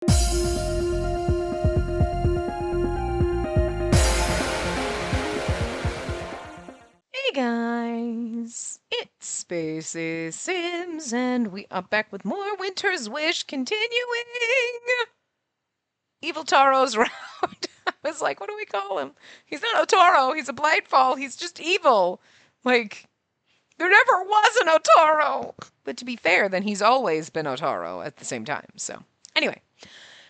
Hey guys, it's Spacey Sims, and we are back with more Winter's Wish continuing. Evil Taro's round. I was like, what do we call him? He's not Otaro, he's a Blightfall, he's just evil. Like, there never was an Otaro. But to be fair, then he's always been Otaro at the same time, so. Anyway,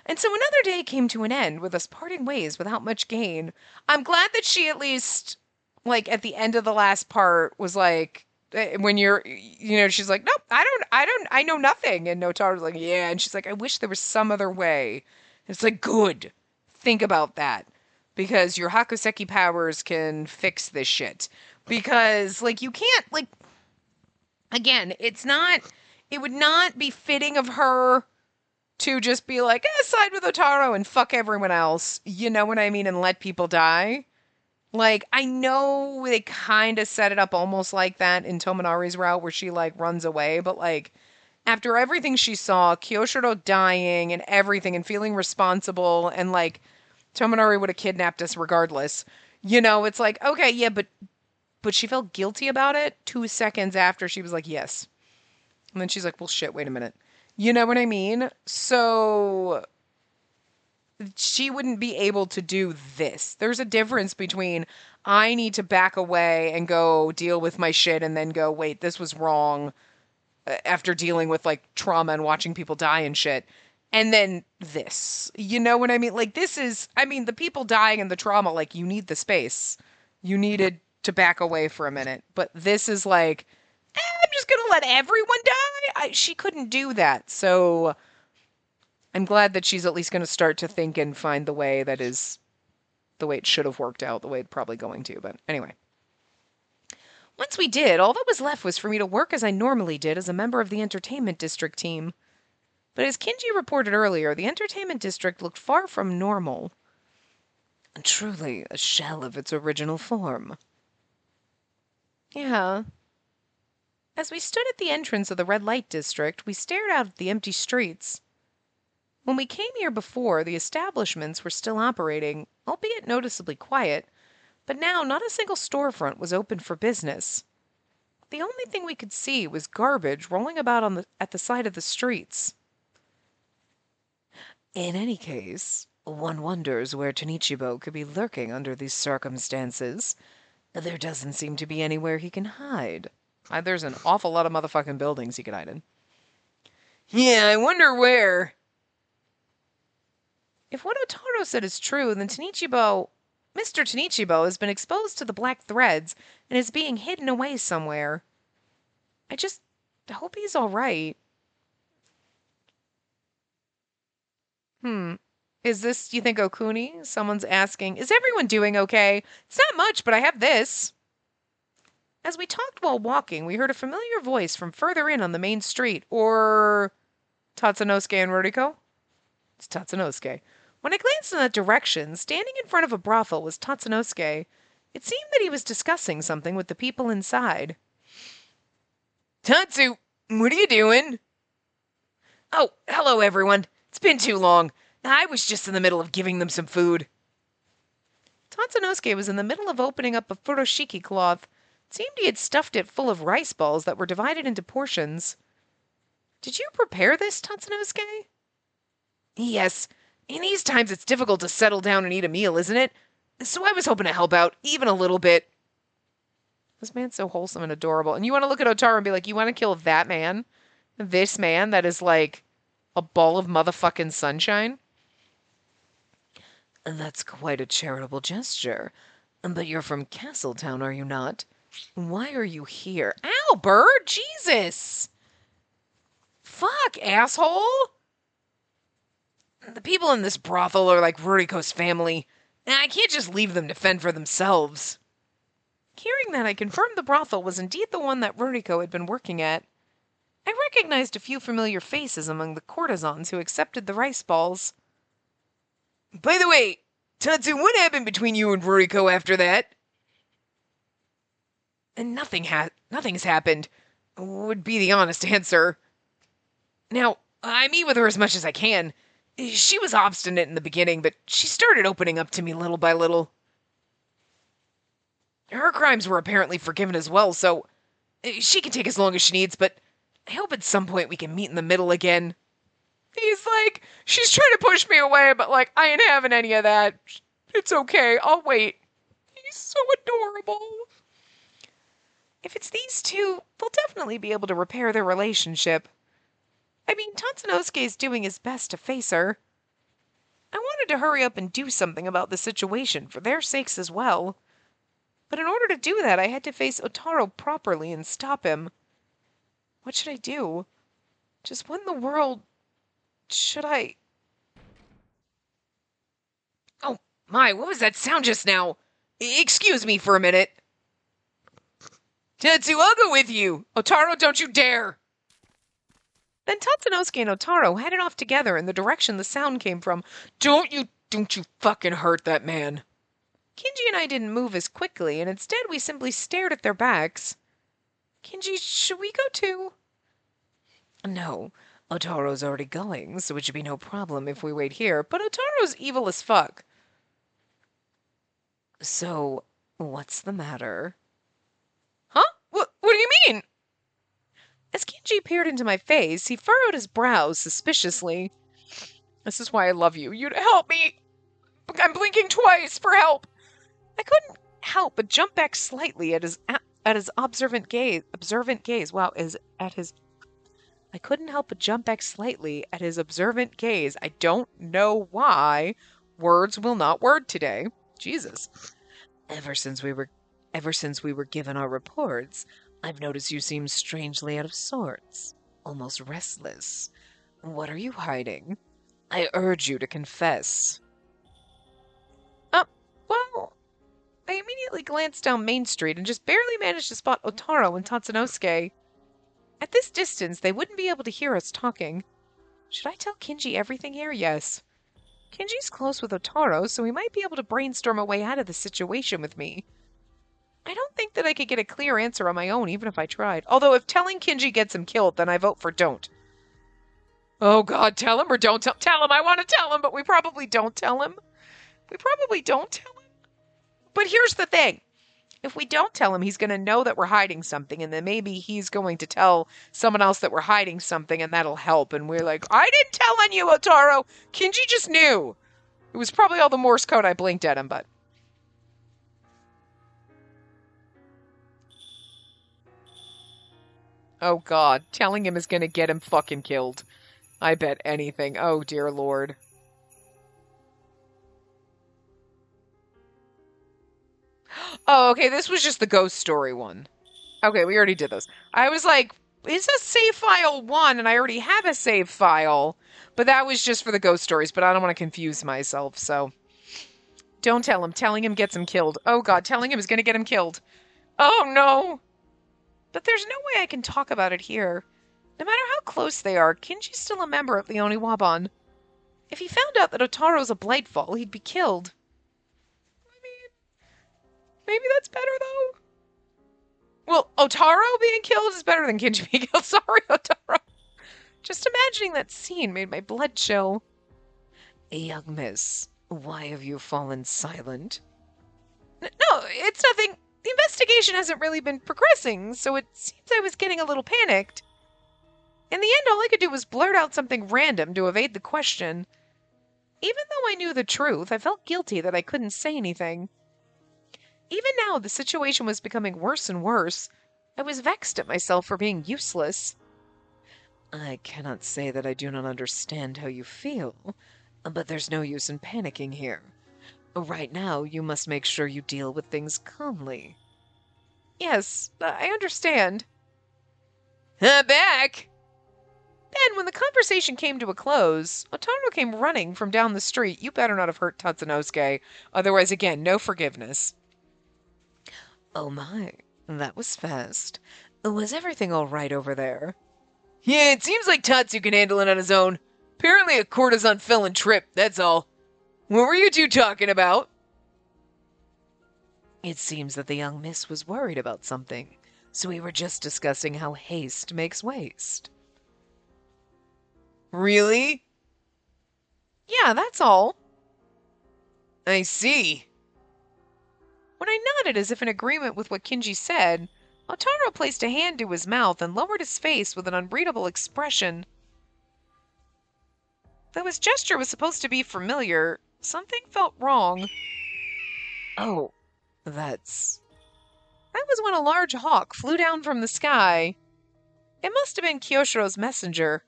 and so another day came to an end with us parting ways without much gain. I'm glad that she at least, like, at the end of the last part was like, when she's like, nope, I know nothing. And Notaro's like, yeah. And she's like, I wish there was some other way. And it's like, good. Think about that. Because your Hakuseki powers can fix this shit. Because, like, you can't, like, again, it would not be fitting of her to just be like, side with Otaro and fuck everyone else. You know what I mean? And let people die. Like, I know they kind of set it up almost like that in Tominari's route where she, like, runs away. But, like, after everything she saw, Kyoshiro dying and everything and feeling responsible and, like, Tominari would have kidnapped us regardless. You know, it's like, okay, yeah, but she felt guilty about it 2 seconds after she was like, yes. And then she's like, well, shit, wait a minute. You know what I mean? So she wouldn't be able to do this. There's a difference between I need to back away and go deal with my shit and then go, wait, this was wrong after dealing with like trauma and watching people die and shit. And then this. You know what I mean? Like this is, I mean, the people dying and the trauma, like you need the space. You needed to back away for a minute. But this is like, I'm just going to let everyone die? She couldn't do that. So I'm glad that she's at least going to start to think and find the way that is the way it should have worked out, the way it's probably going to. But anyway. Once we did, all that was left was for me to work as I normally did as a member of the entertainment district team. But as Kinji reported earlier, the entertainment district looked far from normal. Truly a shell of its original form. Yeah. As we stood at the entrance of the red light district, we stared out at the empty streets. When we came here before, the establishments were still operating, albeit noticeably quiet, but now not a single storefront was open for business. The only thing we could see was garbage rolling about at the side of the streets. In any case, one wonders where Tanichibo could be lurking under these circumstances. There doesn't seem to be anywhere he can hide. There's an awful lot of motherfucking buildings he could hide in. Yeah, I wonder where. If what Otaro said is true, then Mr. Tanichibo has been exposed to the black threads and is being hidden away somewhere. I just hope he's all right. Is this, do you think, Okuni? Someone's asking, is everyone doing okay? It's not much, but I have this. As we talked while walking, we heard a familiar voice from further in on the main street. Or Tatsunosuke and Ruriko? It's Tatsunosuke. When I glanced in that direction, standing in front of a brothel was Tatsunosuke. It seemed that he was discussing something with the people inside. Tatsu, what are you doing? Oh, hello everyone. It's been too long. I was just in the middle of giving them some food. Tatsunosuke was in the middle of opening up a furoshiki cloth. It seemed he had stuffed it full of rice balls that were divided into portions. Did you prepare this, Tatsunosuke? Yes. In these times, it's difficult to settle down and eat a meal, isn't it? So I was hoping to help out, even a little bit. This man's so wholesome and adorable. And you want to look at Otaro and be like, you want to kill that man? This man that is like a ball of motherfucking sunshine? That's quite a charitable gesture. But you're from Castletown, are you not? Why are you here? Ow, bird! Jesus! Fuck, asshole! The people in this brothel are like Ruriko's family. I can't just leave them to fend for themselves. Hearing that, I confirmed the brothel was indeed the one that Ruriko had been working at. I recognized a few familiar faces among the courtesans who accepted the rice balls. By the way, Tatsu, what happened between you and Ruriko after that? Nothing's happened, would be the honest answer. Now, I meet with her as much as I can. She was obstinate in the beginning, but she started opening up to me little by little. Her crimes were apparently forgiven as well, so she can take as long as she needs, but I hope at some point we can meet in the middle again. He's like, she's trying to push me away, but like, I ain't having any of that. It's okay, I'll wait. He's so adorable. If it's these two, they'll definitely be able to repair their relationship. I mean, Tatsunosuke's doing his best to face her. I wanted to hurry up and do something about the situation for their sakes as well. But in order to do that, I had to face Otaro properly and stop him. What should I do? Just what in the world should I... Oh, my, what was that sound just now? Excuse me for a minute. Tetsu, I'll go with you. Otaro, don't you dare. Then Tatsunosuke and Otaro headed off together in the direction the sound came from. Don't you fucking hurt that man. Kinji and I didn't move as quickly, and instead we simply stared at their backs. Kinji, should we go too? No, Otaro's already going, so it should be no problem if we wait here, but Otaro's evil as fuck. So, what's the matter? Huh? What do you mean? As Kinji peered into my face, he furrowed his brows suspiciously. This is why I love you. You'd help me. I'm blinking twice for help. I couldn't help but jump back slightly at his observant gaze. Wow, I couldn't help but jump back slightly at his observant gaze. I don't know why. Words will not word today. Jesus. Ever since we were given our reports, I've noticed you seem strangely out of sorts, almost restless. What are you hiding? I urge you to confess. Well, I immediately glanced down Main Street and just barely managed to spot Otaro and Tatsunosuke. At this distance, they wouldn't be able to hear us talking. Should I tell Kinji everything here? Yes. Kinji's close with Otaro, so he might be able to brainstorm a way out of the situation with me. I don't think that I could get a clear answer on my own, even if I tried. Although if telling Kinji gets him killed, then I vote for don't. Oh god, tell him or don't tell him. Tell him, I want to tell him, but we probably don't tell him. But here's the thing. If we don't tell him, he's going to know that we're hiding something, and then maybe he's going to tell someone else that we're hiding something, and that'll help. And we're like, I didn't tell on you, Otaro. Kinji just knew. It was probably all the Morse code I blinked at him, but... Oh god, telling him is going to get him fucking killed. I bet anything. Oh dear lord. Oh, okay, this was just the ghost story one. Okay, we already did those. I was like, is a save file 1? And I already have a save file. But that was just for the ghost stories, but I don't want to confuse myself, so... Don't tell him. Telling him gets him killed. Oh god, telling him is going to get him killed. Oh no! But there's no way I can talk about it here. No matter how close they are, Kinji's still a member of the Oniwaban. If he found out that Otaro's a Blightfall, he'd be killed. I mean, maybe that's better, though. Well, Otaro being killed is better than Kinji being killed. Sorry, Otaro. Just imagining that scene made my blood chill. Young miss, why have you fallen silent? No, it's nothing. The investigation hasn't really been progressing, so it seems I was getting a little panicked. In the end, all I could do was blurt out something random to evade the question. Even though I knew the truth, I felt guilty that I couldn't say anything. Even now, the situation was becoming worse and worse. I was vexed at myself for being useless. I cannot say that I do not understand how you feel, but there's no use in panicking here. Right now, you must make sure you deal with things calmly. Yes, I understand. Back! Then, when the conversation came to a close, Otaro came running from down the street. You better not have hurt Tatsunosuke. Otherwise, again, no forgiveness. Oh my, that was fast. Was everything all right over there? Yeah, it seems like Tatsu can handle it on his own. Apparently a courtesan fell and tripped, that's all. What were you two talking about? It seems that the young miss was worried about something, so we were just discussing how haste makes waste. Really? Yeah, that's all. I see. When I nodded as if in agreement with what Kinji said, Otaro placed a hand to his mouth and lowered his face with an unreadable expression. Though his gesture was supposed to be familiar, something felt wrong. Oh, that's... That was when a large hawk flew down from the sky. It must have been Kyoshiro's messenger.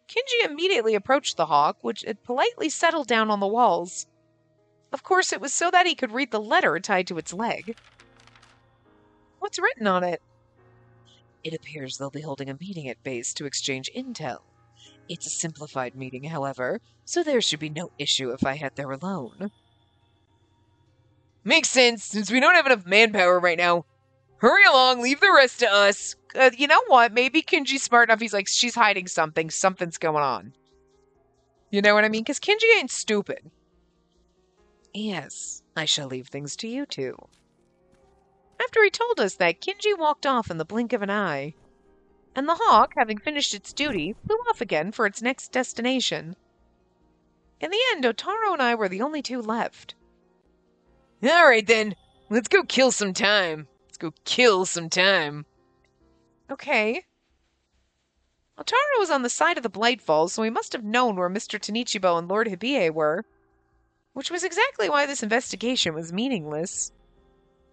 Kinji immediately approached the hawk, which had politely settled down on the walls. Of course, it was so that he could read the letter tied to its leg. What's written on it? It appears they'll be holding a meeting at base to exchange intel. It's a simplified meeting, however, so there should be no issue if I head there alone. Makes sense, since we don't have enough manpower right now. Hurry along, leave the rest to us. You know what? Maybe Kinji's smart enough. He's like, she's hiding something. Something's going on. You know what I mean? Because Kinji ain't stupid. Yes, I shall leave things to you two. After he told us that, Kinji walked off in the blink of an eye. And the hawk, having finished its duty, flew off again for its next destination. In the end, Otaro and I were the only two left. Alright then, let's go kill some time. Okay. Otaro was on the side of the Blightfall, so he must have known where Mr. Tanichibo and Lord Hibie were. Which was exactly why this investigation was meaningless.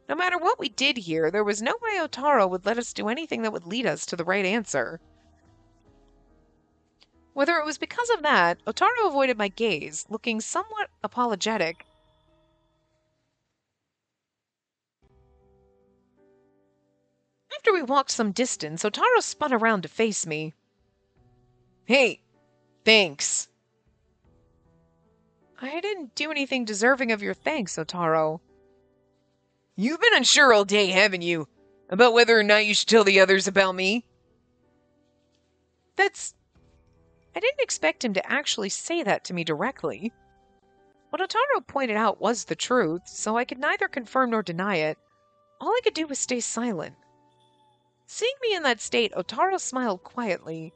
No matter what we did here, there was no way Otaro would let us do anything that would lead us to the right answer. Whether it was because of that, Otaro avoided my gaze, looking somewhat apologetic. After we walked some distance, Otaro spun around to face me. Hey, thanks. I didn't do anything deserving of your thanks, Otaro. You've been unsure all day, haven't you? About whether or not you should tell the others about me? I didn't expect him to actually say that to me directly. What Otaro pointed out was the truth, so I could neither confirm nor deny it. All I could do was stay silent. Seeing me in that state, Otaro smiled quietly.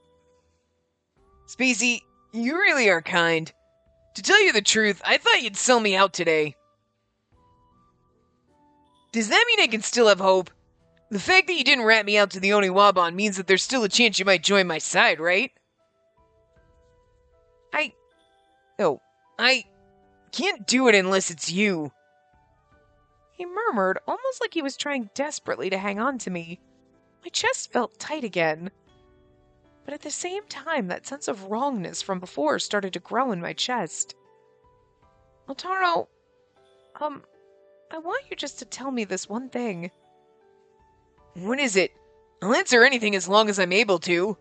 Spacey, you really are kind. To tell you the truth, I thought you'd sell me out today. Does that mean I can still have hope? The fact that you didn't rat me out to the Oniwaban means that there's still a chance you might join my side, right? I can't do it unless it's you. He murmured, almost like he was trying desperately to hang on to me. My chest felt tight again. But at the same time, that sense of wrongness from before started to grow in my chest. Otaro, I want you just to tell me this one thing. What is it? I'll answer anything as long as I'm able to.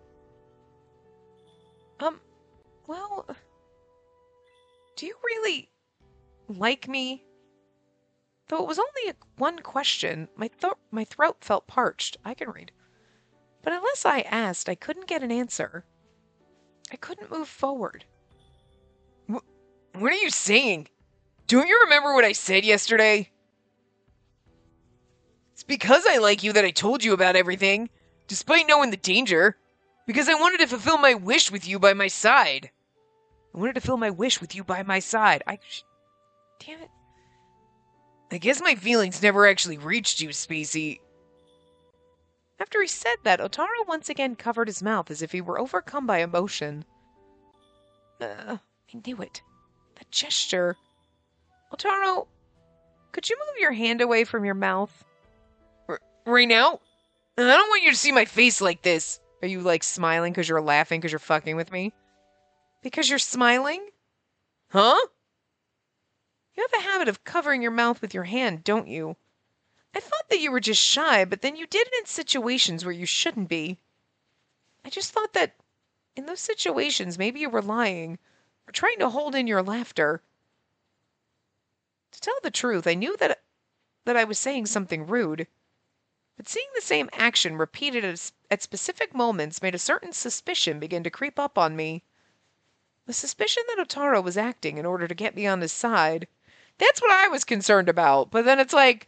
Well, do you really like me? Though it was only one question, my throat felt parched. I can read. But unless I asked, I couldn't get an answer. I couldn't move forward. What are you saying? Don't you remember what I said yesterday? It's because I like you that I told you about everything, despite knowing the danger. Because I wanted to fulfill my wish with you by my side. Damn it. I guess my feelings never actually reached you, Spacey. After he said that, Otaro once again covered his mouth as if he were overcome by emotion. I knew it. That gesture. Otaro, could you move your hand away from your mouth? Right now? I don't want you to see my face like this. Are you, like, smiling because you're laughing because you're fucking with me? Because you're smiling? Huh? You have a habit of covering your mouth with your hand, don't you? I thought that you were just shy, but then you did it in situations where you shouldn't be. I just thought that in those situations, maybe you were lying or trying to hold in your laughter. To tell the truth, I knew that I was saying something rude. But seeing the same action repeated at specific moments made a certain suspicion begin to creep up on me. The suspicion that Otaro was acting in order to get me on his side. That's what I was concerned about. But then it's like,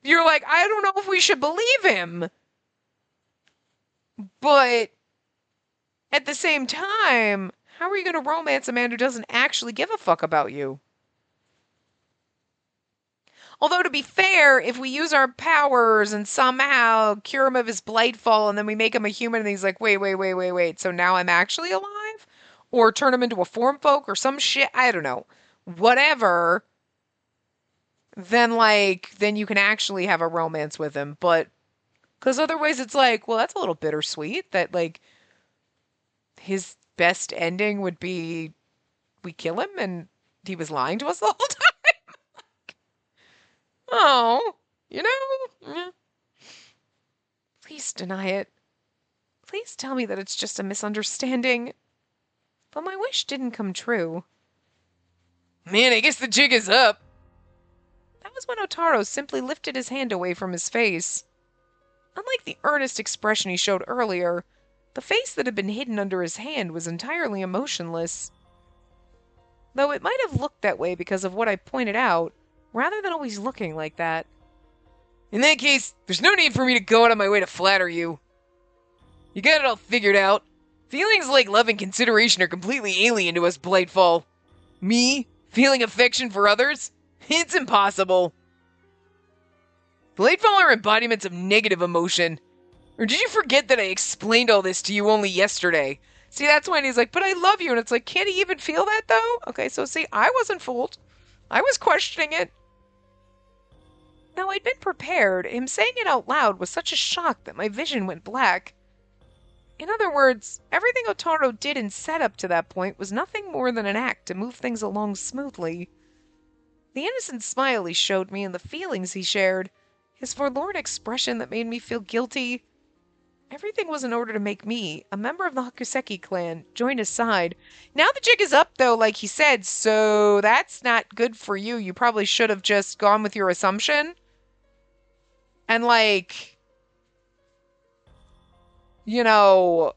you're like, I don't know if we should believe him. But at the same time, How are you going to romance a man who doesn't actually give a fuck about you? Although, to be fair, if we use our powers and somehow cure him of his blightfall and then we make him a human and he's like, wait, so now I'm actually alive? Or turn him into a form folk or some shit, I don't know. Whatever, then you can actually have a romance with him. But, because otherwise it's like, well, that's a little bittersweet that, like, his best ending would be we kill him and he was lying to us the whole time. Oh, you know? Yeah. Please deny it. Please tell me that it's just a misunderstanding. But my wish didn't come true. Man, I guess the jig is up. That was when Otaro simply lifted his hand away from his face. Unlike the earnest expression he showed earlier, the face that had been hidden under his hand was entirely emotionless. Though it might have looked that way because of what I pointed out, rather than always looking like that. In that case, there's no need for me to go out of my way to flatter you. You got it all figured out. Feelings like love and consideration are completely alien to us, Blightfall. Me? Feeling affection for others? It's impossible. Blightfall are embodiments of negative emotion. Or did you forget that I explained all this to you only yesterday? See, that's when he's like, but I love you. And it's like, can't he even feel that, though? Okay, so see, I wasn't fooled. I was questioning it. Now, I'd been prepared. Him saying it out loud was such a shock that my vision went black. In other words, everything Otaro did and said up to that point was nothing more than an act to move things along smoothly. The innocent smile he showed me and the feelings he shared, his forlorn expression that made me feel guilty, everything was in order to make me, a member of the Hakuseki clan, join his side. Now the jig is up, though, like he said, so that's not good for you. You probably should have just gone with your assumption. And, like, you know,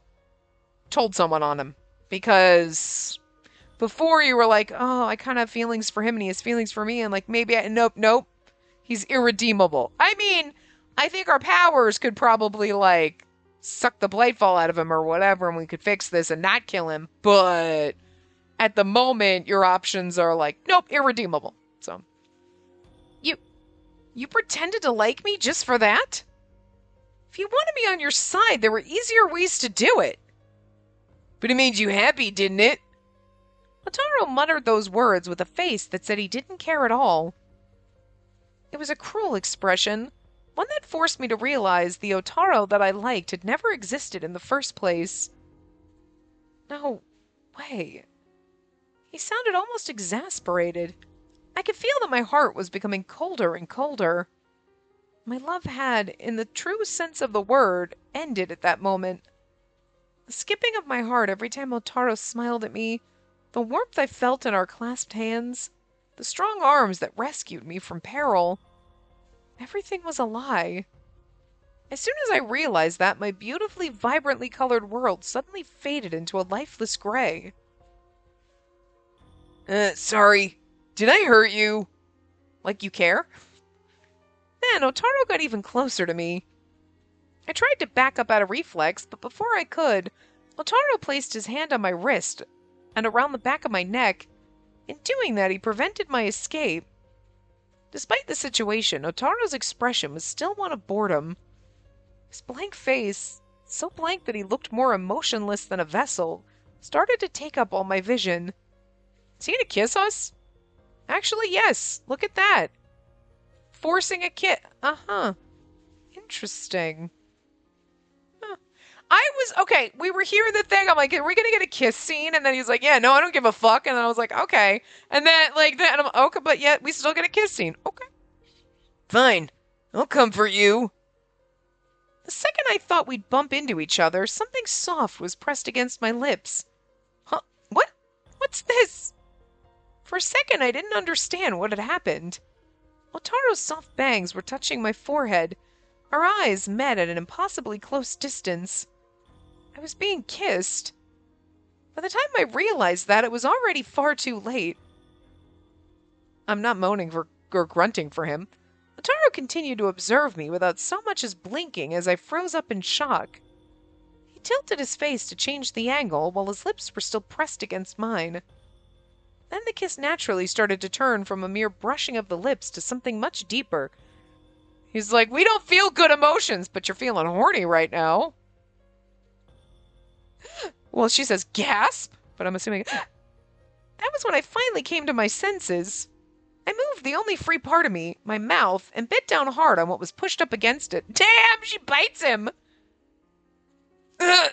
told someone on him. Because before you were like, oh, I kind of have feelings for him and he has feelings for me. And, like, maybe nope. He's irredeemable. I mean, I think our powers could probably, like, suck the blightfall out of him or whatever, and we could fix this and not kill him. But at the moment, your options are like, nope, irredeemable. So, you pretended to like me just for that? If you wanted me on your side, there were easier ways to do it. But it made you happy, didn't it? Otaro muttered those words with a face that said he didn't care at all. It was a cruel expression, one that forced me to realize the Otaro that I liked had never existed in the first place. No way. He sounded almost exasperated. I could feel that my heart was becoming colder and colder. My love had, in the true sense of the word, ended at that moment. The skipping of my heart every time Otaro smiled at me, the warmth I felt in our clasped hands, the strong arms that rescued me from peril. Everything was a lie. As soon as I realized that, my beautifully, vibrantly colored world suddenly faded into a lifeless gray. Sorry. Did I hurt you? Like you care? Then Otaro got even closer to me. I tried to back up out of reflex, but before I could, Otaro placed his hand on my wrist and around the back of my neck. In doing that, he prevented my escape. Despite the situation, Otaro's expression was still one of boredom. His blank face, so blank that he looked more emotionless than a vessel, started to take up all my vision. Is he gonna kiss us? Actually, yes. Look at that. Forcing a kiss. Uh-huh. Interesting. Huh. Okay, we were here in the thing. I'm like, are we gonna get a kiss scene? And then he's like, yeah, no, I don't give a fuck. And then I was like, okay. And then, and I'm okay, but yet we still get a kiss scene. Okay. Fine. I'll comfort you. The second I thought we'd bump into each other, something soft was pressed against my lips. Huh? What? What's this? For a second, I didn't understand what had happened. Otaro's soft bangs were touching my forehead. Our eyes met at an impossibly close distance. I was being kissed. By the time I realized that, it was already far too late. I'm not moaning or grunting for him. Otaro continued to observe me without so much as blinking as I froze up in shock. He tilted his face to change the angle while his lips were still pressed against mine. Then the kiss naturally started to turn from a mere brushing of the lips to something much deeper. He's like, we don't feel good emotions, but you're feeling horny right now. Well, she says, gasp, but I'm assuming... That was when I finally came to my senses. I moved the only free part of me, my mouth, and bit down hard on what was pushed up against it. Damn, she bites him! Ugh.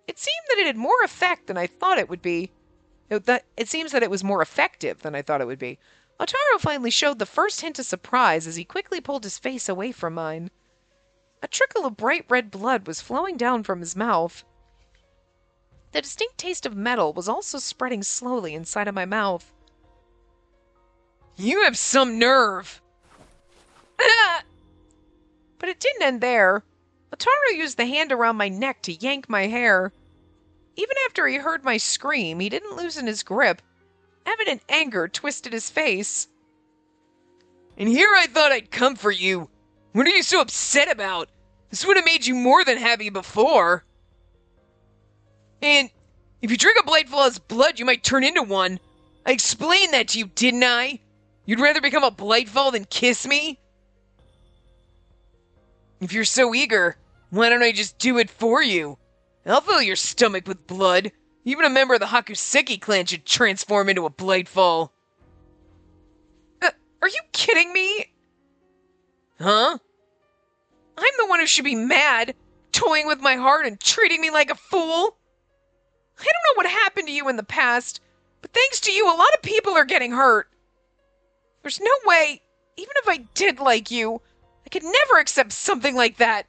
It seemed that it had more effect than I thought it would be. It seems that it was more effective than I thought it would be. Otaro finally showed the first hint of surprise as he quickly pulled his face away from mine. A trickle of bright red blood was flowing down from his mouth. The distinct taste of metal was also spreading slowly inside of my mouth. You have some nerve! But it didn't end there. Otaro used the hand around my neck to yank my hair. Even after he heard my scream, he didn't loosen his grip. Evident anger twisted his face. And here I thought I'd come for you. What are you so upset about? This would have made you more than happy before. And if you drink a Blightfall's blood, you might turn into one. I explained that to you, didn't I? You'd rather become a Blightfall than kiss me? If you're so eager, why don't I just do it for you? I'll fill your stomach with blood. Even a member of the Hakuseki clan should transform into a Blightfall. Are you kidding me? Huh? I'm the one who should be mad, toying with my heart and treating me like a fool. I don't know what happened to you in the past, but thanks to you, a lot of people are getting hurt. There's no way, even if I did like you, I could never accept something like that.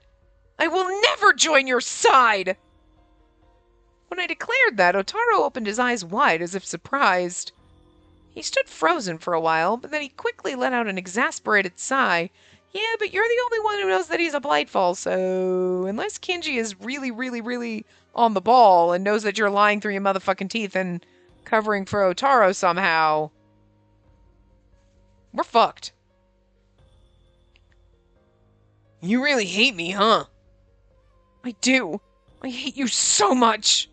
I will never join your side. When I declared that, Otaro opened his eyes wide as if surprised. He stood frozen for a while, but then he quickly let out an exasperated sigh. Yeah, but you're the only one who knows that he's a Blightfall, so unless Kinji is really, really, really on the ball and knows that you're lying through your motherfucking teeth and covering for Otaro somehow, we're fucked. You really hate me, huh? I do. I hate you so much.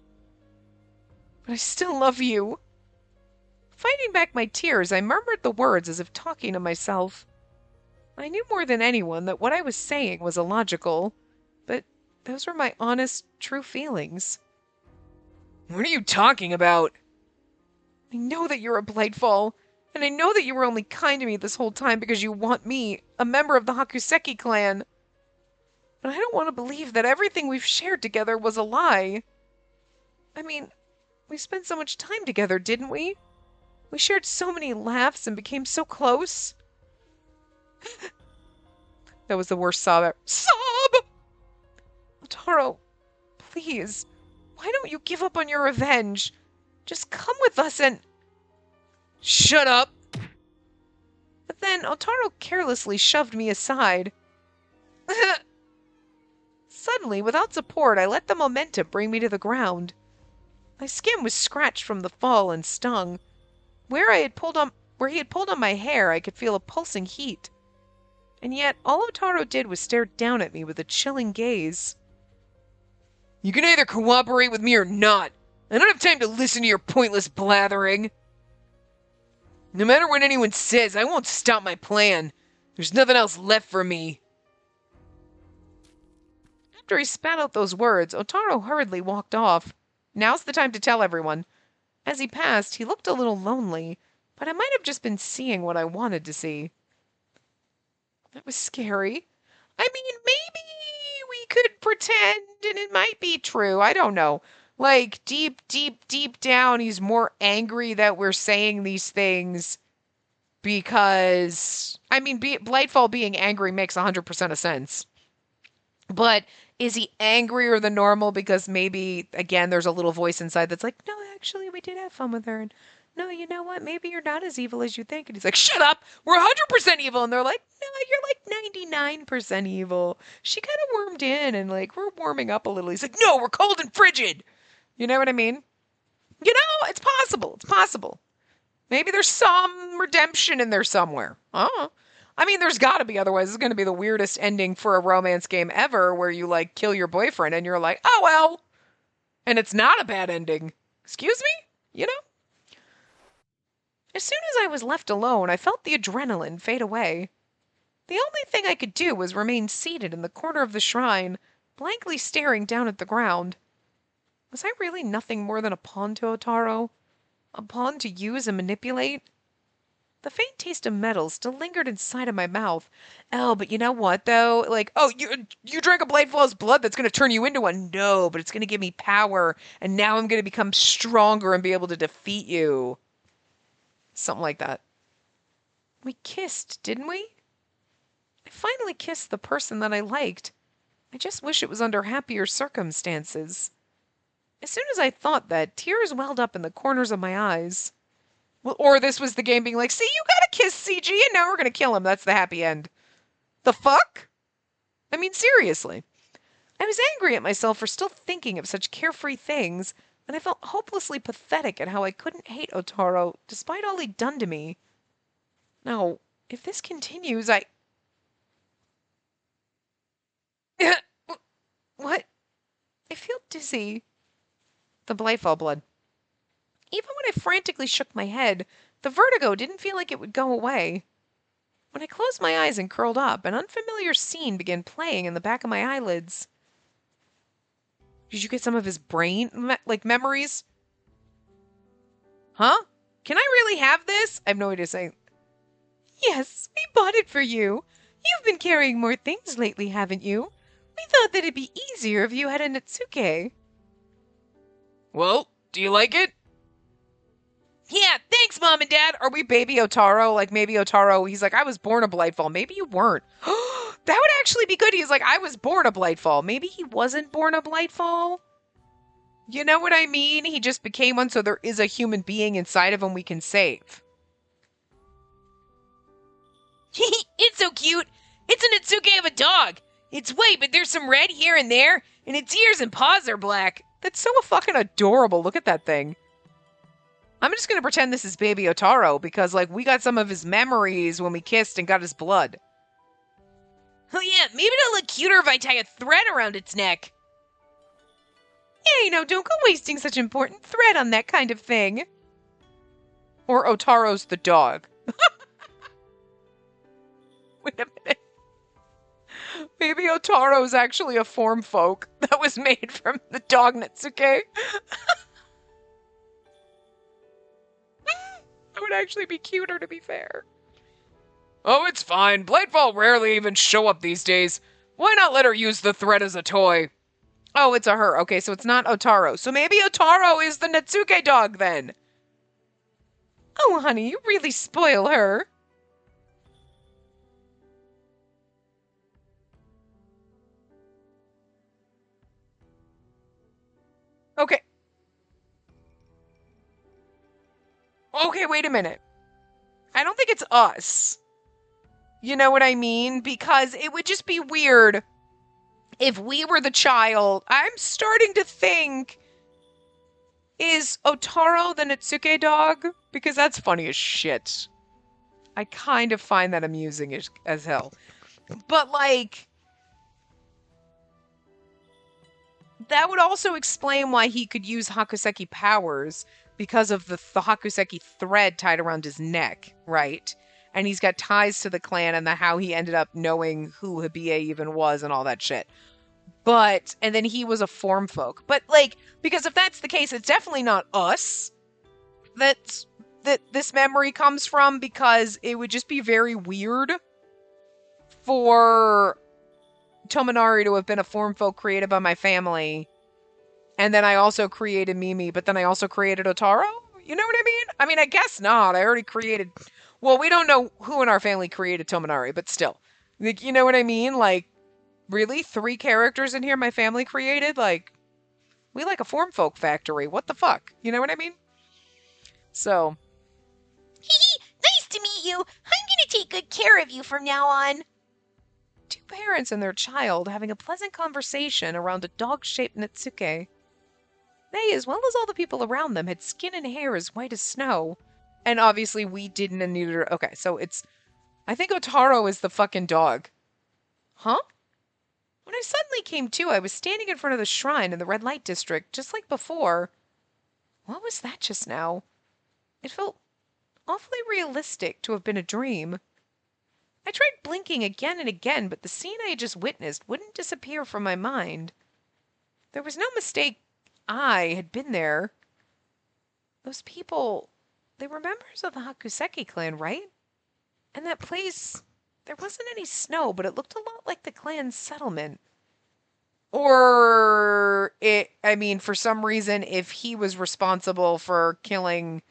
But I still love you. Fighting back my tears, I murmured the words as if talking to myself. I knew more than anyone that what I was saying was illogical, but those were my honest, true feelings. What are you talking about? I know that you're a Blightfall, and I know that you were only kind to me this whole time because you want me, a member of the Hakuseki clan. But I don't want to believe that everything we've shared together was a lie. I mean, we spent so much time together, didn't we? We shared so many laughs and became so close. That was the worst sob ever. Sob! Otaro, please, why don't you give up on your revenge? Just come with us and... Shut up! But then Otaro carelessly shoved me aside. Suddenly, without support, I let the momentum bring me to the ground. My skin was scratched from the fall and stung. Where he had pulled on my hair, I could feel a pulsing heat. And yet, all Otaro did was stare down at me with a chilling gaze. You can either cooperate with me or not. I don't have time to listen to your pointless blathering. No matter what anyone says, I won't stop my plan. There's nothing else left for me. After he spat out those words, Otaro hurriedly walked off. Now's the time to tell everyone. As he passed, he looked a little lonely, but I might have just been seeing what I wanted to see. That was scary. I mean, maybe we could pretend and it might be true. I don't know. Like, deep, deep, deep down, he's more angry that we're saying these things because, I mean, Blightfall being angry makes 100% of sense. But is he angrier than normal because maybe, again, there's a little voice inside that's like, no, actually, we did have fun with her. And no, you know what? Maybe you're not as evil as you think. And he's like, shut up. We're 100% evil. And they're like, no, you're like 99% evil. She kind of wormed in and like, we're warming up a little. He's like, no, we're cold and frigid. You know what I mean? You know, it's possible. It's possible. Maybe there's some redemption in there somewhere. I mean, there's got to be, otherwise it's going to be the weirdest ending for a romance game ever where you like kill your boyfriend and you're like, "Oh well." And it's not a bad ending. Excuse me? You know? As soon as I was left alone, I felt the adrenaline fade away. The only thing I could do was remain seated in the corner of the shrine, blankly staring down at the ground. Was I really nothing more than a pawn to Otaro? A pawn to use and manipulate? The faint taste of metal still lingered inside of my mouth. Oh, but you know what though? Like, oh, you drank a Bladefall's blood that's gonna turn you into one. No, but it's gonna give me power, and now I'm gonna become stronger and be able to defeat you. Something like that. We kissed, didn't we? I finally kissed the person that I liked. I just wish it was under happier circumstances. As soon as I thought that, tears welled up in the corners of my eyes. Well, or this was the game being like, see, you gotta kiss CG and now we're gonna kill him. That's the happy end. The fuck? I mean, seriously. I was angry at myself for still thinking of such carefree things, and I felt hopelessly pathetic at how I couldn't hate Otaro despite all he'd done to me. Now, if this continues, What? I feel dizzy. The Blyfall blood. Even when I frantically shook my head, the vertigo didn't feel like it would go away. When I closed my eyes and curled up, an unfamiliar scene began playing in the back of my eyelids. Did you get some of his brain, memories? Huh? Can I really have this? I have no idea saying. Yes, we bought it for you. You've been carrying more things lately, haven't you? We thought that it'd be easier if you had a Natsuke. Well, do you like it? Yeah, thanks, Mom and Dad. Are we baby Otaro? Like, maybe Otaro, he's like, I was born a Blightfall. Maybe you weren't. That would actually be good. He's like, I was born a Blightfall. Maybe he wasn't born a Blightfall. You know what I mean? He just became one, so there is a human being inside of him we can save. It's so cute. It's an Natsuke of a dog. It's white, but there's some red here and there, and its ears and paws are black. That's so fucking adorable. Look at that thing. I'm just gonna pretend this is baby Otaro because, like, we got some of his memories when we kissed and got his blood. Oh yeah, maybe it'll look cuter if I tie a thread around its neck. Yeah, don't go wasting such important thread on that kind of thing. Or Otaro's the dog. Wait a minute. Maybe Otaro's actually a form folk that was made from the dog Natsuke. That would actually be cuter, to be fair. Oh, it's fine. Blightfall rarely even show up these days. Why not let her use the thread as a toy? Oh, it's a her. Okay, so it's not Otaro. So maybe Otaro is the Natsuke dog then. Oh, honey, you really spoil her. Okay. Okay, wait a minute. I don't think it's us. You know what I mean? Because it would just be weird if we were the child. I'm starting to think, is Otaro the Natsuke dog? Because that's funny as shit. I kind of find that amusing as hell. But, like, that would also explain why he could use Hakuseki powers, because of the Hakuseki thread tied around his neck, right? And he's got ties to the clan and how he ended up knowing who Hibiya even was and all that shit. But, and then he was a form folk. But, like, because if that's the case, it's definitely not us that this memory comes from, because it would just be very weird for Tominari to have been a form folk created by my family. And then I also created Mimi, but then I also created Otaro? You know what I mean? I mean, I guess not. I already created... Well, we don't know who in our family created Tominari, but still. Like, you know what I mean? Like, really? 3 characters in here my family created? Like, we like a form folk factory. What the fuck? You know what I mean? So... Nice to meet you. I'm gonna take good care of you from now on. 2 parents and their child having a pleasant conversation around a dog-shaped Natsuke. They, as well as all the people around them, had skin and hair as white as snow. And obviously we didn't, and neither... Okay, so it's I think Otaro is the fucking dog. Huh? When I suddenly came to, I was standing in front of the shrine in the red light district, just like before. What was that just now? It felt awfully realistic to have been a dream. I tried blinking again and again, but the scene I had just witnessed wouldn't disappear from my mind. There was no mistake. I had been there. Those people, they were members of the Hakuseki clan, right? And that place, there wasn't any snow, but it looked a lot like the clan's settlement. Or I mean, for some reason, if he was responsible for killing,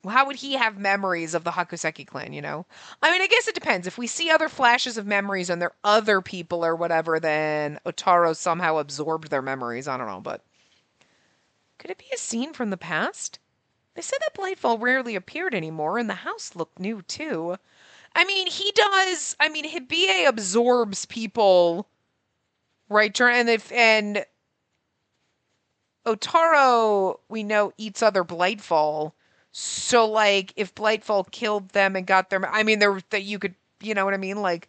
how would he have memories of the Hakuseki clan, you know? I mean, I guess it depends. If we see other flashes of memories and they're other people or whatever, then Otaro somehow absorbed their memories. I don't know, but could it be a scene from the past? They said that Blightfall rarely appeared anymore, and the house looked new, too. I mean, he does. I mean, Hibie absorbs people, right? And Otaro, we know, eats other Blightfall. So, like, if Blightfall killed them and got their, I mean, there that you could, you know what I mean? Like,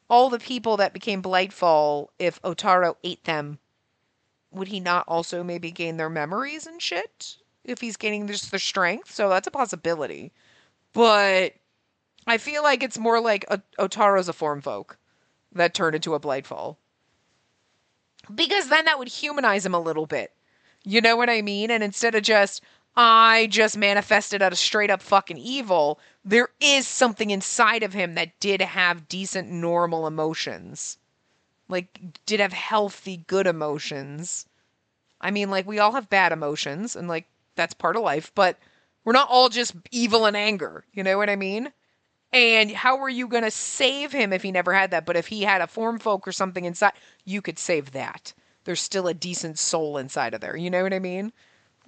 all the people that became Blightfall, if Otaro ate them, would he not also maybe gain their memories and shit? If he's gaining just their strength, so that's a possibility. But I feel like it's more like Otaro's a form folk that turned into a Blightfall. Because then that would humanize him a little bit. You know what I mean? And instead of just, I just manifested out of straight up fucking evil, there is something inside of him that did have decent, normal emotions. Like, did have healthy, good emotions. I mean, like, we all have bad emotions, and, like, that's part of life, but we're not all just evil and anger. You know what I mean? And how were you going to save him if he never had that? But if he had a form folk or something inside, you could save that. There's still a decent soul inside of there. You know what I mean?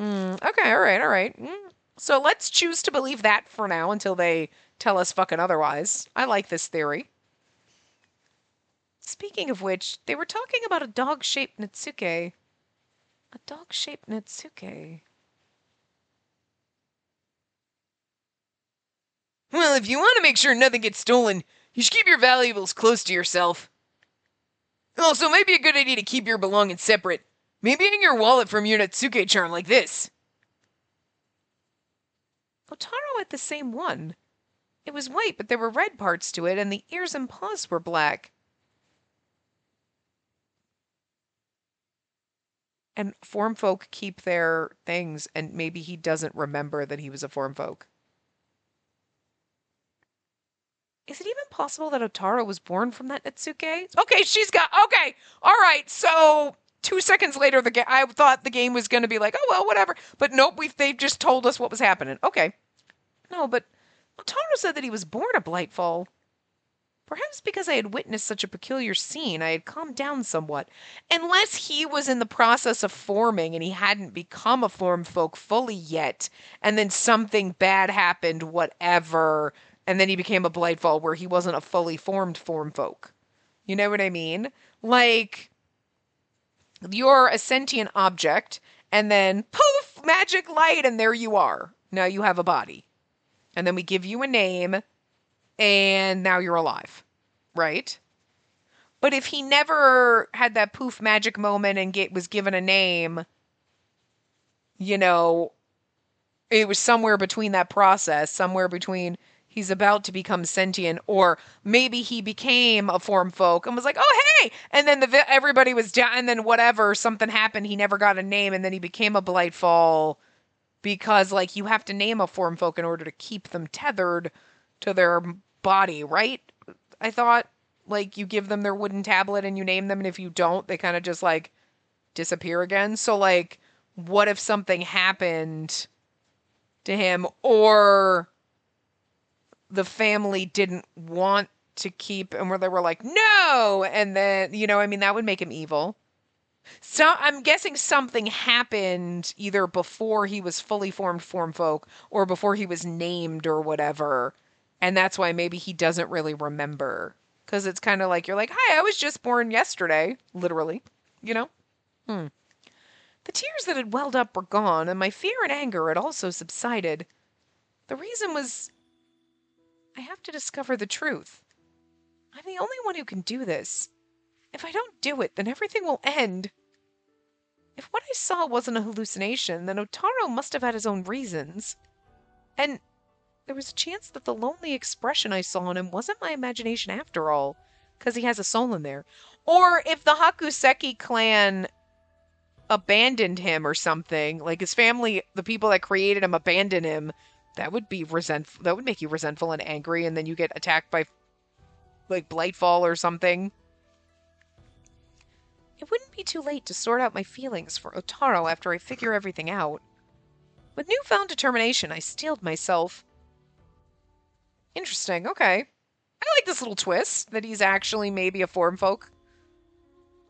Okay, all right, all right. So let's choose to believe that for now until they tell us fucking otherwise. I like this theory. Speaking of which, they were talking about a dog-shaped Natsuke. A dog-shaped Natsuke. Well, if you want to make sure nothing gets stolen, you should keep your valuables close to yourself. Also, it might be a good idea to keep your belongings separate. Maybe hang your wallet from your Natsuke charm like this. Otaro had the same one. It was white, but there were red parts to it, and the ears and paws were black. And form folk keep their things, and maybe he doesn't remember that he was a form folk. Is it even possible that Otaro was born from that Natsuke? Okay, okay, all right. So 2 seconds later, I thought the game was going to be like, oh well, whatever. But nope, they've just told us what was happening. Okay, no, but Otaro said that he was born a Blightfall. Perhaps because I had witnessed such a peculiar scene, I had calmed down somewhat. Unless he was in the process of forming and he hadn't become a form folk fully yet, and then something bad happened, whatever, and then he became a Blightfall where he wasn't a fully formed form folk. You know what I mean? Like, you're a sentient object, and then poof, magic light, and there you are. Now you have a body. And then we give you a name, and now you're alive, right? But if he never had that poof magic moment and was given a name, you know, it was somewhere between that process, somewhere between he's about to become sentient, or maybe he became a form folk and was like, oh hey, and then everybody was down, and then whatever, something happened, he never got a name, and then he became a Blightfall because like you have to name a form folk in order to keep them tethered to their body, right? I thought like you give them their wooden tablet and you name them, and if you don't, they kind of just like disappear again. So like, what if something happened to him, or the family didn't want to keep, and where they were like, no, and then I mean, that would make him evil. So I'm guessing something happened either before he was fully formed form folk or before he was named or whatever. And that's why maybe he doesn't really remember. Because it's kind of like you're like, hi, I was just born yesterday, literally, you know? The tears that had welled up were gone, and my fear and anger had also subsided. The reason was, I have to discover the truth. I'm the only one who can do this. If I don't do it, then everything will end. If what I saw wasn't a hallucination, then Otaro must have had his own reasons. And there was a chance that the lonely expression I saw in him wasn't my imagination after all, because he has a soul in there. Or if the Hakuseki clan abandoned him or something, like his family, the people that created him abandoned him, that would be resentful. That would make you resentful and angry, and then you get attacked by like Blightfall or something. It wouldn't be too late to sort out my feelings for Otaro after I figure everything out. With newfound determination, I steeled myself. Interesting, okay. I like this little twist, that he's actually maybe a form folk.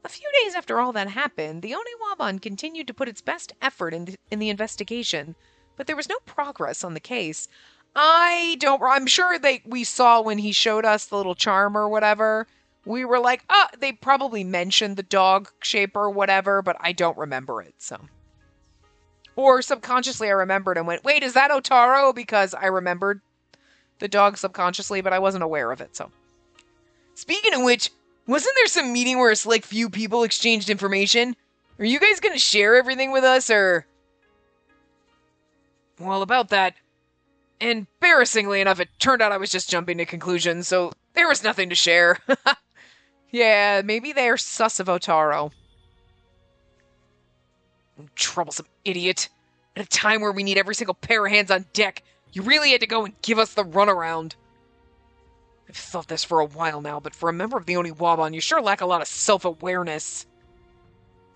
A few days after all that happened, the Oniwaban continued to put its best effort in the investigation, but there was no progress on the case. I'm sure we saw when he showed us the little charm or whatever. We were like, they probably mentioned the dog shape or whatever, but I don't remember it, so. Or subconsciously I remembered and went, wait, is that Otaro? Because I remembered the dog subconsciously, but I wasn't aware of it, so. Speaking of which, wasn't there some meeting where a select few people exchanged information? Are you guys gonna share everything with us, or? Well, about that, embarrassingly enough, it turned out I was just jumping to conclusions, so there was nothing to share. Yeah, maybe they're sus of Otaro. Troublesome idiot. At a time where we need every single pair of hands on deck, you really had to go and give us the runaround. I've thought this for a while now, but for a member of the Oniwaban, you sure lack a lot of self-awareness.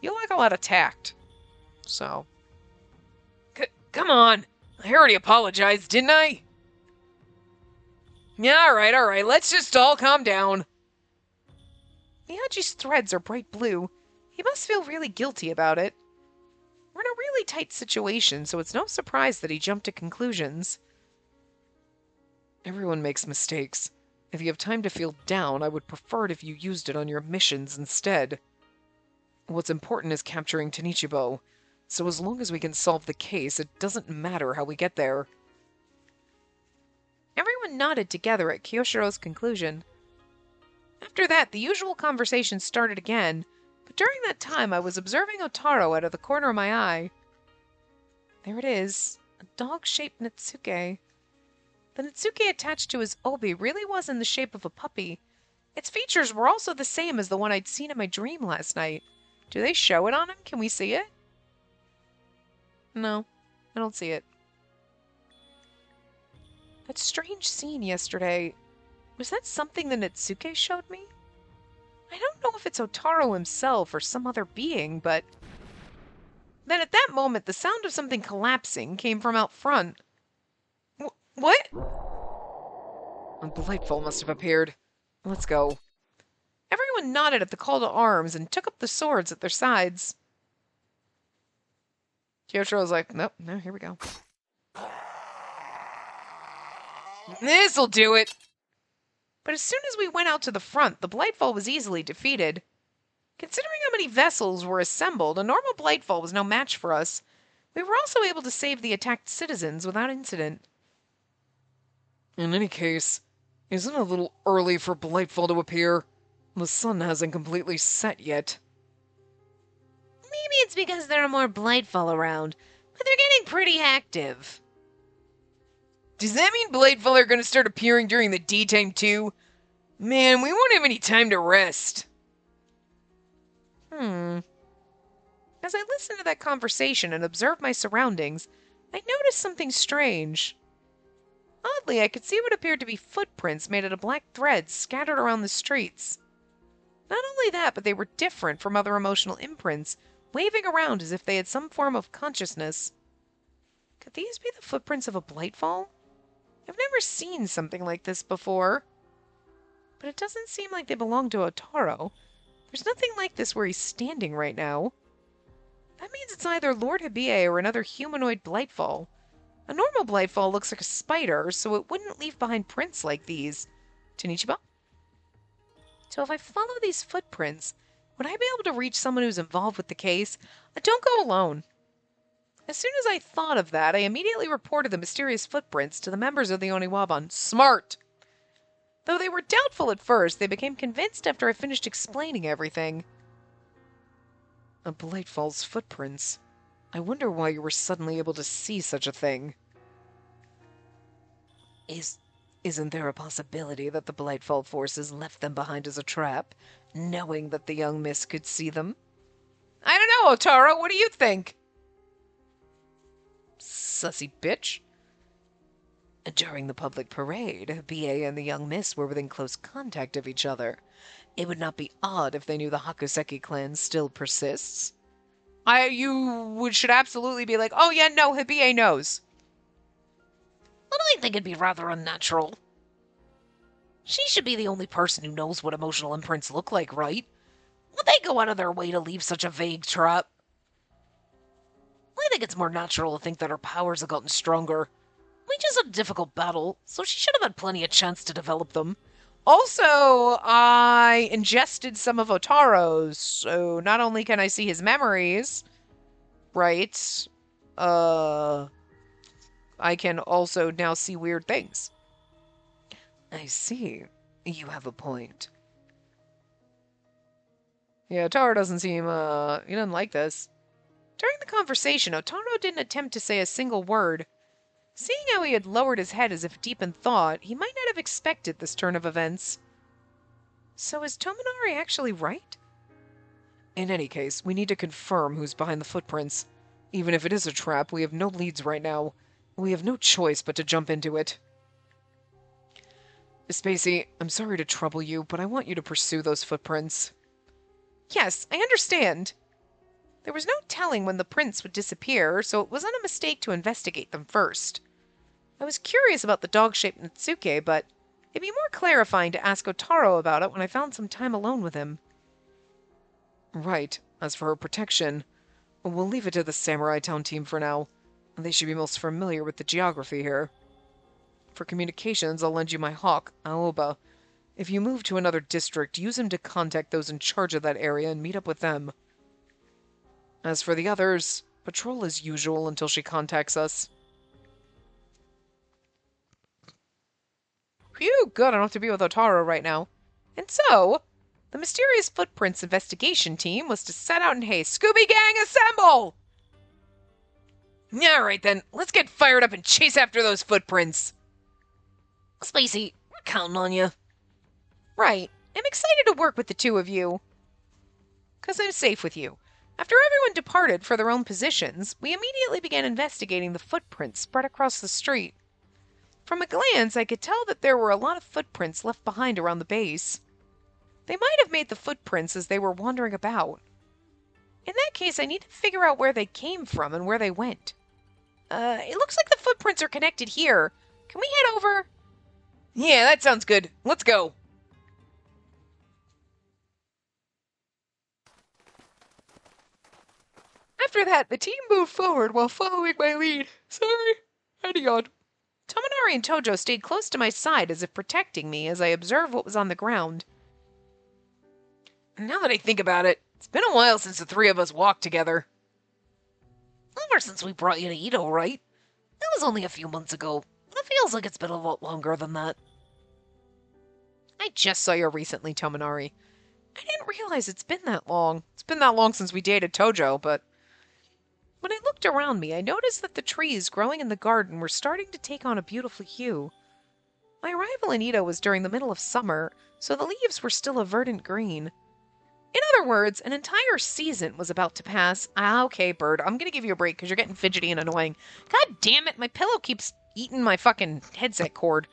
You lack a lot of tact. So. Come on. I already apologized, didn't I? Yeah, alright. Let's just all calm down. Miyaji's threads are bright blue. He must feel really guilty about it. We're in a really tight situation, so it's no surprise that he jumped to conclusions. Everyone makes mistakes. If you have time to feel down, I would prefer it if you used it on your missions instead. What's important is capturing Tenichibo, so as long as we can solve the case, it doesn't matter how we get there. Everyone nodded together at Kyoshiro's conclusion. After that, the usual conversation started again, but during that time I was observing Otaro out of the corner of my eye. There it is, a dog-shaped Netsuke. The Netsuke attached to his obi really was in the shape of a puppy. Its features were also the same as the one I'd seen in my dream last night. Do they show it on him? Can we see it? No, I don't see it. That strange scene yesterday, was that something the Netsuke showed me? I don't know if it's Otaro himself or some other being, but... Then at that moment, the sound of something collapsing came from out front. What? A Blightfall must have appeared. Let's go. Everyone nodded at the call to arms and took up the swords at their sides. Kyoshiro was like, nope, no, here we go. This'll do it! But as soon as we went out to the front, the Blightfall was easily defeated. Considering how many vessels were assembled, a normal Blightfall was no match for us. We were also able to save the attacked citizens without incident. In any case, isn't it a little early for Blightfall to appear? The sun hasn't completely set yet. Maybe it's because there are more Blightfall around, but they're getting pretty active. Does that mean Blightfall are going to start appearing during the daytime too? Man, we won't have any time to rest. As I listened to that conversation and observed my surroundings, I noticed something strange. Oddly, I could see what appeared to be footprints made out of black threads scattered around the streets. Not only that, but they were different from other emotional imprints, waving around as if they had some form of consciousness. Could these be the footprints of a Blightfall? I've never seen something like this before. But it doesn't seem like they belong to Otaro. There's nothing like this where he's standing right now. That means it's either Lord Hibiye or another humanoid Blightfall. A normal Blightfall looks like a spider, so it wouldn't leave behind prints like these. Tenichiba? So if I follow these footprints, would I be able to reach someone who's involved with the case? Don't go alone. As soon as I thought of that, I immediately reported the mysterious footprints to the members of the Oniwaban. Smart! Though they were doubtful at first, they became convinced after I finished explaining everything. A Blightfall's footprints. I wonder why you were suddenly able to see such a thing. Isn't there a possibility that the Blightfall forces left them behind as a trap, knowing that the young miss could see them? I don't know, Otaro. What do you think? Sussy bitch. During the public parade, BA and the young miss were within close contact of each other. It would not be odd if they knew the Hakuseki clan still persists. You should absolutely be like, oh yeah, no, Hibie knows. But I think it'd be rather unnatural. She should be the only person who knows what emotional imprints look like, right? Would they go out of their way to leave such a vague trap? I think it's more natural to think that her powers have gotten stronger. We just had a difficult battle, so she should have had plenty of chance to develop them. Also, I ingested some of Otaro's, so not only can I see his memories, right? I can also now see weird things. I see. You have a point. Yeah, Otaro doesn't seem, he doesn't like this. During the conversation, Otaro didn't attempt to say a single word. Seeing how he had lowered his head as if deep in thought, he might not have expected this turn of events. So is Tominari actually right? In any case, we need to confirm who's behind the footprints. Even if it is a trap, we have no leads right now. We have no choice but to jump into it. Spacey, I'm sorry to trouble you, but I want you to pursue those footprints. Yes, I understand. There was no telling when the prints would disappear, so it wasn't a mistake to investigate them first. I was curious about the dog-shaped Natsuke, but it'd be more clarifying to ask Otaro about it when I found some time alone with him. Right. As for her protection, we'll leave it to the Samurai Town team for now. They should be most familiar with the geography here. For communications, I'll lend you my hawk, Aoba. If you move to another district, use him to contact those in charge of that area and meet up with them. As for the others, patrol as usual until she contacts us. Phew, good, I don't have to be with Otaro right now. And so, the mysterious footprints investigation team was to set out in haste. Scooby Gang, assemble! Alright then, let's get fired up and chase after those footprints. Spacey, we're counting on you. Right, I'm excited to work with the two of you. 'Cause I'm safe with you. After everyone departed for their own positions, we immediately began investigating the footprints spread across the street. From a glance, I could tell that there were a lot of footprints left behind around the base. They might have made the footprints as they were wandering about. In that case, I need to figure out where they came from and where they went. It looks like the footprints are connected here. Can we head over? Yeah, that sounds good. Let's go. After that, the team moved forward while following my lead. Sorry, I yawned. Tominari and Tojo stayed close to my side as if protecting me as I observed what was on the ground. Now that I think about it, it's been a while since the three of us walked together. Ever since we brought you to Ito, right? That was only a few months ago. It feels like it's been a lot longer than that. I just saw you recently, Tominari. I didn't realize it's been that long. It's been that long since we dated Tojo, but... When I looked around me, I noticed that the trees growing in the garden were starting to take on a beautiful hue. My arrival in Ito was during the middle of summer, so the leaves were still a verdant green. In other words, an entire season was about to pass. Okay, Bird, I'm gonna give you a break because you're getting fidgety and annoying. God damn it, my pillow keeps eating my fucking headset cord.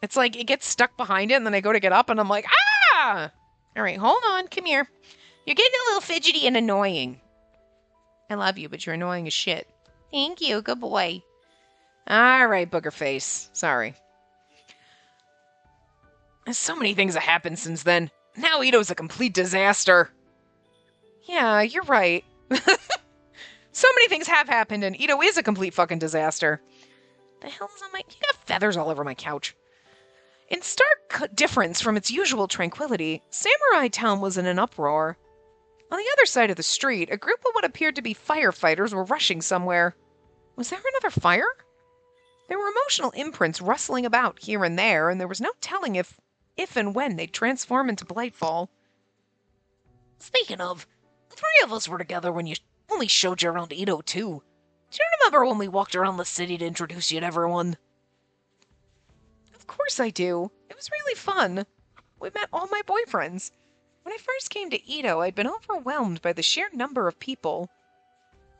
It's like it gets stuck behind it, and then I go to get up, and I'm like, ah! All right, hold on, come here. You're getting a little fidgety and annoying. I love you, but you're annoying as shit. Thank you, good boy. All right, booger face. Sorry. There's so many things have happened since then. Now Ito's a complete disaster. Yeah, you're right. So many things have happened, and Ito is a complete fucking disaster. The hell's on my... You got feathers all over my couch. In stark difference from its usual tranquility, Samurai Town was in an uproar. On the other side of the street, a group of what appeared to be firefighters were rushing somewhere. Was there another fire? There were emotional imprints rustling about here and there was no telling if and when they'd transform into Blightfall. Speaking of, the three of us were together when we showed you around Edo, too. Do you remember when we walked around the city to introduce you to everyone? Of course I do. It was really fun. We met all my boyfriends. When I first came to Edo, I'd been overwhelmed by the sheer number of people.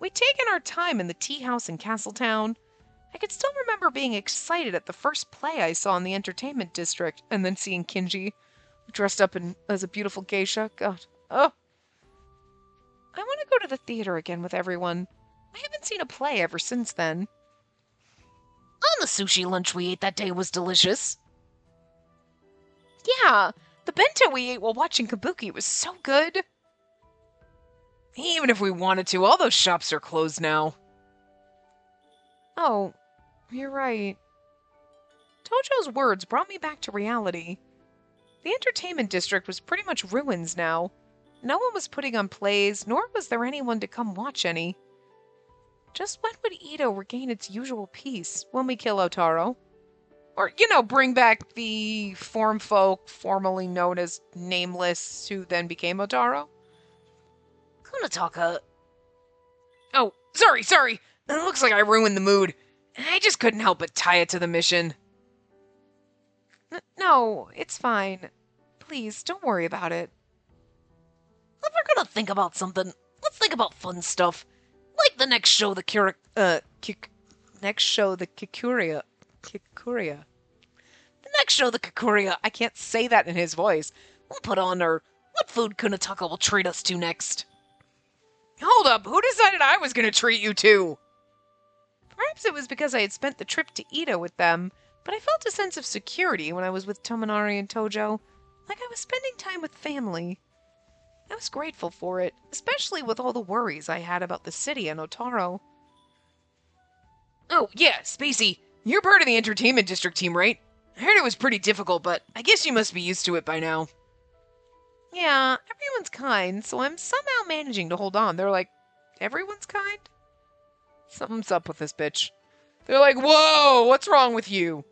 We'd taken our time in the tea house in Castletown. I could still remember being excited at the first play I saw in the entertainment district, and then seeing Kinji, dressed up as a beautiful geisha. God. Oh. I want to go to the theater again with everyone. I haven't seen a play ever since then. And the sushi lunch we ate that day was delicious. Yeah, the bento we ate while watching Kabuki was so good. Even if we wanted to, all those shops are closed now. Oh, you're right. Tojo's words brought me back to reality. The entertainment district was pretty much ruins now. No one was putting on plays, nor was there anyone to come watch any. Just when would Edo regain its usual peace? When we kill Otaro? Or, bring back the form folk formerly known as Nameless, who then became Otaro? Kunataka. Oh, sorry. It looks like I ruined the mood. I just couldn't help but tie it to the mission. No, it's fine. Please, don't worry about it. If we're gonna think about something, let's think about fun stuff. Like the next show, the Kikuria. The next show, the Kikuria. I can't say that in his voice. We'll put on, or what food Kunataka will treat us to next. Hold up, who decided I was going to treat you to? Perhaps it was because I had spent the trip to Edo with them, but I felt a sense of security when I was with Tomonari and Tojo, like I was spending time with family. I was grateful for it, especially with all the worries I had about the city and Otaro. Oh, yeah, Spacey, you're part of the entertainment district team, right? I heard it was pretty difficult, but I guess you must be used to it by now. Yeah, everyone's kind, so I'm somehow managing to hold on. They're like, everyone's kind? Something's up with this bitch. They're like, whoa, what's wrong with you?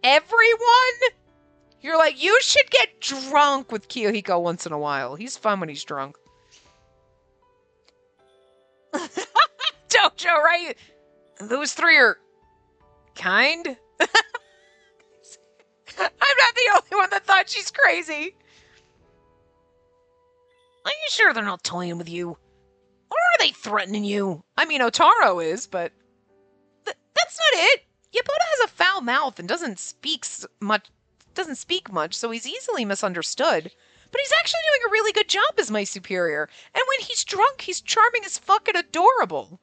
Everyone? You're like, you should get drunk with Kiyohiko once in a while. He's fun when he's drunk. Dojo, right? Those three are kind? I'm not the only one that thought she's crazy. Are you sure they're not toying with you? Or are they threatening you? I mean, Otaro is, but that's not it. Yabuta has a foul mouth and doesn't speak much, so he's easily misunderstood. But he's actually doing a really good job as my superior. And when he's drunk, he's charming as fuck and adorable.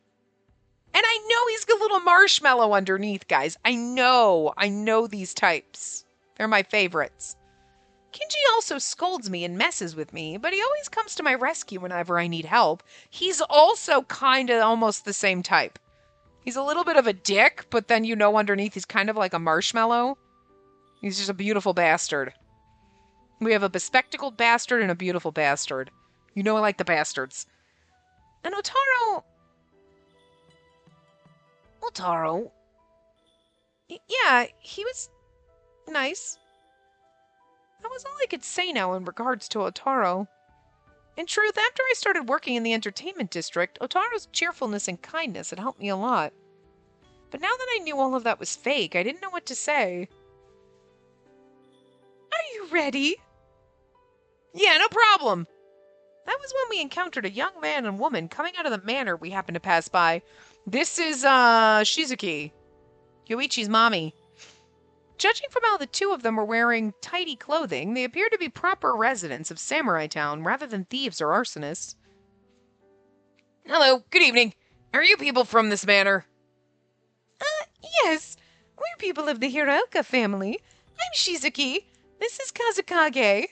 And I know he's a little marshmallow underneath, guys. I know these types. They're my favorites. Kinji also scolds me and messes with me, but he always comes to my rescue whenever I need help. He's also kinda almost the same type. He's a little bit of a dick, but then underneath he's kind of like a marshmallow. He's just a beautiful bastard. We have a bespectacled bastard and a beautiful bastard. I like the bastards. And Otaro... Yeah, he was nice. That was all I could say now in regards to Otaro. In truth, after I started working in the entertainment district, Otaro's cheerfulness and kindness had helped me a lot. But now that I knew all of that was fake, I didn't know what to say. Are you ready? Yeah, no problem. That was when we encountered a young man and woman coming out of the manor we happened to pass by. This is, Shizuki, Yoichi's mommy. Judging from how the two of them were wearing tidy clothing, they appeared to be proper residents of Samurai Town rather than thieves or arsonists. Hello, good evening. Are you people from this manor? Yes. We're people of the Hiraoka family. I'm Shizuki. This is Kazukage.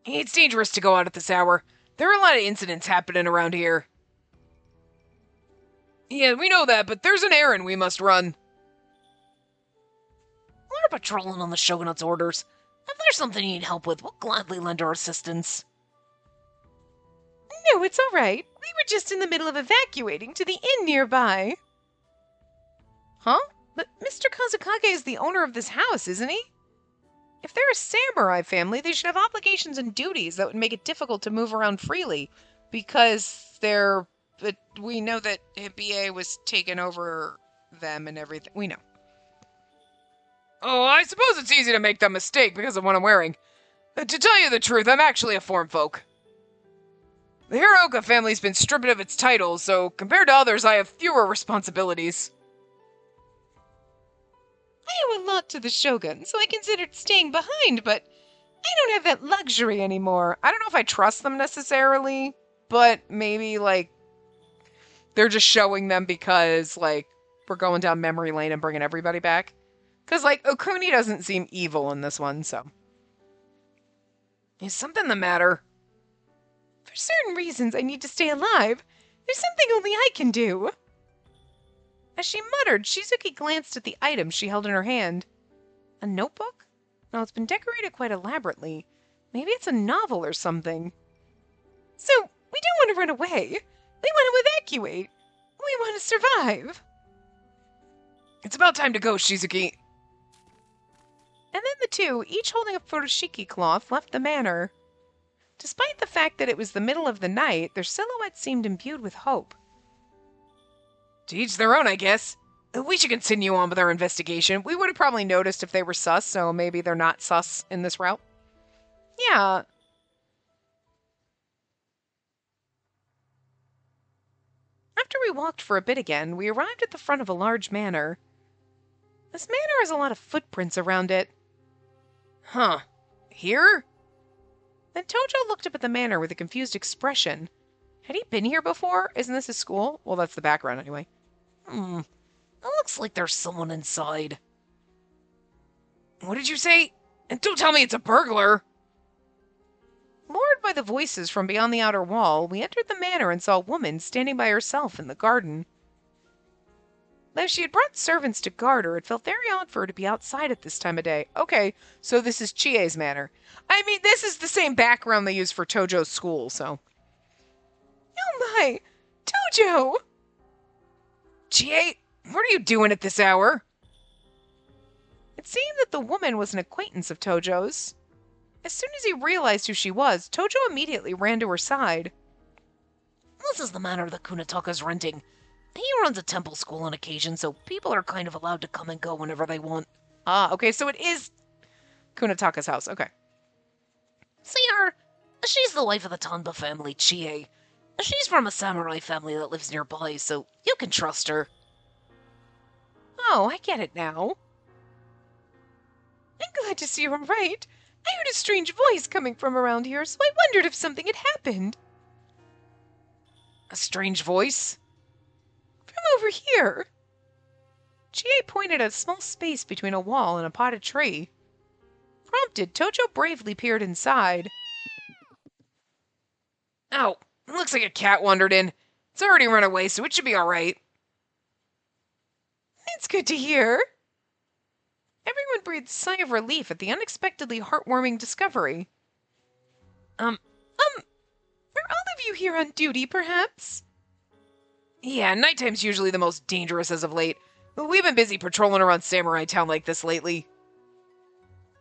It's dangerous to go out at this hour. There are a lot of incidents happening around here. Yeah, we know that, but there's an errand we must run. We're patrolling on the Shogunate's orders. If there's something you need help with, we'll gladly lend our assistance. No, it's all right. We were just in the middle of evacuating to the inn nearby. Huh? But Mr. Kazukage is the owner of this house, isn't he? If they're a samurai family, they should have obligations and duties that would make it difficult to move around freely. Because they're... But we know that Hibiye was taken over them and everything. We know. Oh, I suppose it's easy to make that mistake because of what I'm wearing. To tell you the truth, I'm actually a form folk. The Hiroka family's been stripped of its titles, so compared to others, I have fewer responsibilities. I owe a lot to the Shogun, so I considered staying behind, but I don't have that luxury anymore. I don't know if I trust them necessarily, but maybe, like, they're just showing them because, like, we're going down memory lane and bringing everybody back. Because, like, Okuni doesn't seem evil in this one, so. Is something the matter? For certain reasons, I need to stay alive. There's something only I can do. As she muttered, Shizuki glanced at the item she held in her hand. A notebook? No, it's been decorated quite elaborately. Maybe it's a novel or something. So, we don't want to run away. We want to evacuate. We want to survive. It's about time to go, Shizuki. And then the two, each holding a furoshiki cloth, left the manor. Despite the fact that it was the middle of the night, their silhouettes seemed imbued with hope. To each their own, I guess. We should continue on with our investigation. We would have probably noticed if they were sus, so maybe they're not sus in this route. Yeah. After we walked for a bit again, we arrived at the front of a large manor. This manor has a lot of footprints around it. Huh. Here? Then Tojo looked up at the manor with a confused expression. Had he been here before? Isn't this his school? Well, that's the background anyway. It looks like there's someone inside. What did you say? And don't tell me it's a burglar! Lured by the voices from beyond the outer wall, we entered the manor and saw a woman standing by herself in the garden. Though she had brought servants to guard her, it felt very odd for her to be outside at this time of day. Okay, so this is Chie's manor. I mean, this is the same background they use for Tojo's school, so. Oh my! Tojo! Chie, what are you doing at this hour? It seemed that the woman was an acquaintance of Tojo's. As soon as he realized who she was, Tojo immediately ran to her side. This is the manor that Kunitaka's renting. He runs a temple school on occasion, so people are kind of allowed to come and go whenever they want. Ah, okay, so it is Kunitaka's house, okay. See her? She's the wife of the Tanba family, Chie. She's from a samurai family that lives nearby, so you can trust her. Oh, I get it now. I'm glad to see you're right. I heard a strange voice coming from around here, so I wondered if something had happened. A strange voice? From over here. Chie pointed at a small space between a wall and a potted tree. Prompted, Tojo bravely peered inside. Oh, it looks like a cat wandered in. It's already run away, so it should be alright. It's good to hear. Everyone breathed a sigh of relief at the unexpectedly heartwarming discovery. Are all of you here on duty, perhaps? Yeah, nighttime's usually the most dangerous as of late. We've been busy patrolling around Samurai Town like this lately.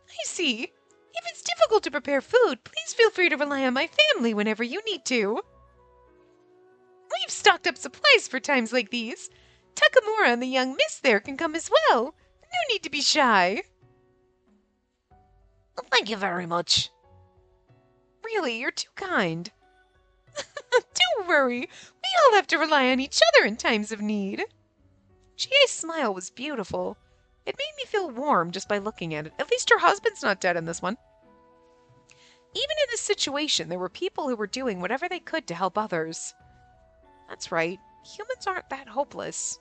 I see. If it's difficult to prepare food, please feel free to rely on my family whenever you need to. We've stocked up supplies for times like these. Takamura and the young miss there can come as well. No need to be shy. Thank you very much. Really, you're too kind. Don't worry. We all have to rely on each other in times of need. Chie's smile was beautiful. It made me feel warm just by looking at it. At least her husband's not dead in this one. Even in this situation, there were people who were doing whatever they could to help others. That's right. Humans aren't that hopeless.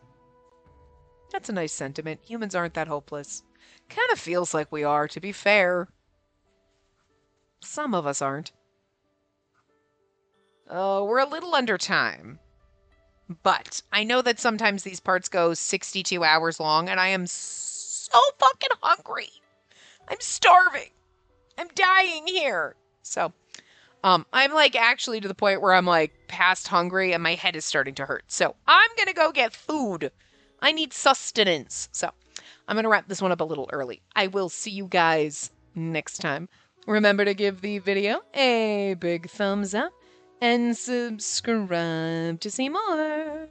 That's a nice sentiment. Humans aren't that hopeless. Kind of feels like we are, to be fair. Some of us aren't. We're a little under time. But I know that sometimes these parts go 62 hours long, and I am so fucking hungry. I'm starving. I'm dying here. So, I'm like actually to the point where I'm like past hungry and my head is starting to hurt. So I'm gonna go get food. I need sustenance. So I'm going to wrap this one up a little early. I will see you guys next time. Remember to give the video a big thumbs up and subscribe to see more.